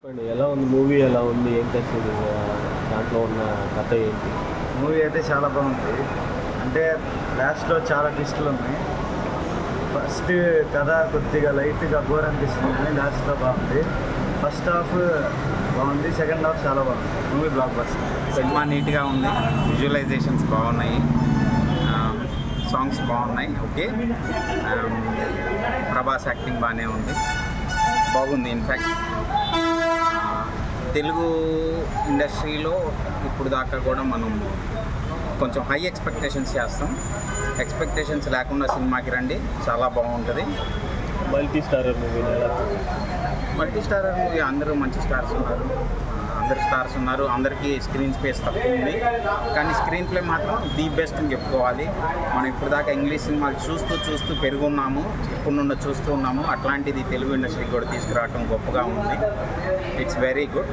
ఎలా ఉంది మూవీ? ఎలా ఉంది? ఏం చేస్తుంది? దాంట్లో ఉన్న కథ ఏంటి? మూవీ అయితే చాలా బాగుంది. అంటే లాస్ట్లో చాలా ట్విస్టులు ఉన్నాయి. ఫస్ట్ కథ కొద్దిగా లైట్గా బోర్ అనిపిస్తుంది కానీ లాస్ట్లో బాగుంది. ఫస్ట్ హాఫ్ బాగుంది, సెకండ్ హాఫ్ చాలా బాగుంది. Movie block buster. సినిమా నీట్గా ఉంది, విజువలైజేషన్స్ బాగున్నాయి, సాంగ్స్ బాగున్నాయి. ఓకే, ప్రభాస్ యాక్టింగ్ బాగానే ఉంది, బాగుంది. ఇన్ఫ్యాక్ట్ తెలుగు ఇండస్ట్రీలో ఇప్పుడు దాకా కూడా మనం కొంచెం హై ఎక్స్పెక్టేషన్స్ చేస్తాం. ఎక్స్పెక్టేషన్స్ లేకుండా సినిమాకి రండి, చాలా బాగుంటుంది. Multi starrer movie. Multi starrer movie, అందరూ మంచి స్టార్స్ ఉన్నారు, అందరికీ స్క్రీన్ స్పేస్ తక్కువ ఉంది, కానీ స్క్రీన్ ప్లే మాత్రం ది బెస్ట్ అని చెప్పుకోవాలి. మనం ఇప్పుడు దాకా ఇంగ్లీష్ సినిమాలు చూస్తూ పెరుగున్నాము, ఇప్పుడు నుండి చూస్తూ ఉన్నాము. అట్లాంటిది తెలుగు ఇండస్ట్రీకి కూడా తీసుకురావడం గొప్పగా ఉంది. It's very good.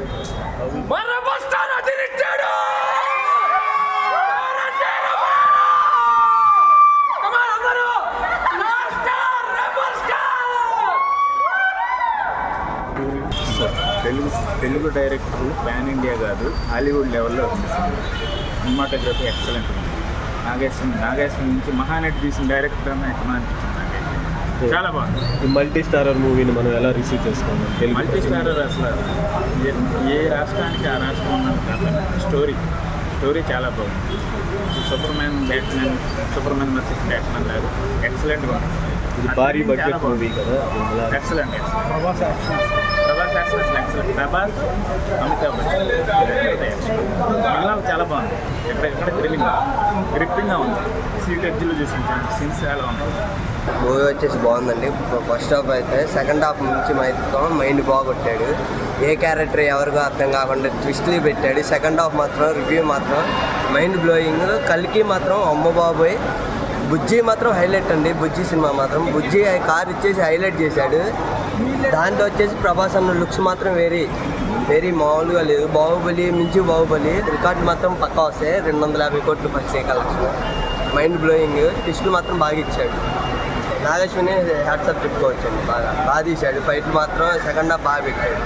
Telugu director pan India కాదు, హాలీవుడ్ లెవెల్లో ఉంది. సినిమాటోగ్రఫీ ఎక్సలెంట్ ఉంది. నాగేశ్వరం నుంచి మహానటి తీసిన డైరెక్టర్ అని ఎక్కడ అనిపించింది నాకు. చాలా బాగుంది. ఈ మల్టీ స్టారర్ మూవీని మనం ఎలా రిసీవ్ చేసుకున్నాం? మల్టీ స్టారర్ అసలు ఏ రాష్ట్రానికి ఆ రాష్ట్రం ఉన్న స్టోరీ చాలా బాగుంది. సూపర్మ్యాన్ వర్సెస్ బ్యాట్మెన్ లాగా ఎక్సలెంట్గా ఉంది. ఇది భారీ బడ్జెట్ మూవీ కదా. Excellent. Prabhas action excellent. Prabhas, Amitabh Bachchan చాలా బాగుంది. ఎక్కడ గ్రిప్పింగ్గా ఉంది. సీట్ ఎడ్జ్లో చూసుకుంటాను, సీన్స్ చాలా ఉన్నాయి. మూవీ వచ్చేసి బాగుందండి. ఫస్ట్ హాఫ్ అయితే, సెకండ్ హాఫ్ నుంచి మాత్రం మైండ్ బాగొట్టాడు. ఏ క్యారెక్టర్ ఎవరికో అర్థం కాకుండా ట్విస్ట్లు పెట్టాడు. సెకండ్ హాఫ్ మాత్రం రివ్యూ మాత్రం మైండ్ బ్లోయింగ్. కల్కి మాత్రం అమ్మ బాబోయ్. బుజ్జి మాత్రం హైలైట్ అండి. బుజ్జి సినిమా మాత్రం బుజ్జి కార్ ఇచ్చేసి హైలైట్ చేశాడు. దాంట్లో వచ్చేసి ప్రభాస్ అన్న లుక్స్ మాత్రం వెరీ మామూలుగా లేదు. బాహుబలి మించి బాహుబలి రికార్డు మాత్రం పక్కా వస్తాయి. 250 కోట్లు first day collection. Mind blowing. ట్విస్టులు మాత్రం బాగా ఇచ్చాడు. నాగేశ్వరిని హ్యాట్సప్ పెట్టుకోవచ్చండి. బాగా తీశాడు. ఫైట్లు మాత్రం సెకండ్ హాఫ్ బాగా పెట్టాడు.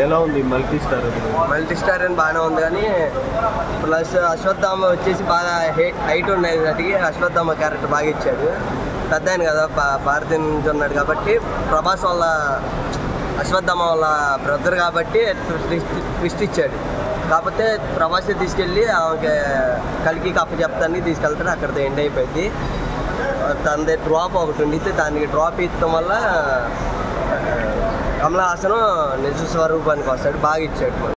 ఎలా ఉంది మల్టీ స్టారర్? మల్టీ స్టార్ అని బాగానే ఉంది, కానీ ప్లస్ అశ్వత్థామ వచ్చేసి బాగా హైట్ ఉన్నాయి. అది అశ్వత్థామ క్యారెక్టర్ బాగా ఇచ్చాడు. పెద్ద ఆయన కదా, భారతీయ నుంచి ఉన్నాడు కాబట్టి. ప్రభాస్ వాళ్ళ అశ్వత్థామ వాళ్ళ బ్రదర్ కాబట్టి ట్విస్ట్ ఇచ్చాడు. కాకపోతే ప్రభాసే తీసుకెళ్ళి ఆమెకి కలికి అప్పచెప్తాన్ని తీసుకెళ్తాడు. అక్కడితో ఎండ్ అయిపోయింది. తనది డ్రాప్ ఒకటి ఉండితే దానికి డ్రాప్ ఇవ్వడం వల్ల కమల్ హాసన్ నిజ స్వరూపానికి వస్తాడు. బాగా ఇచ్చాడు.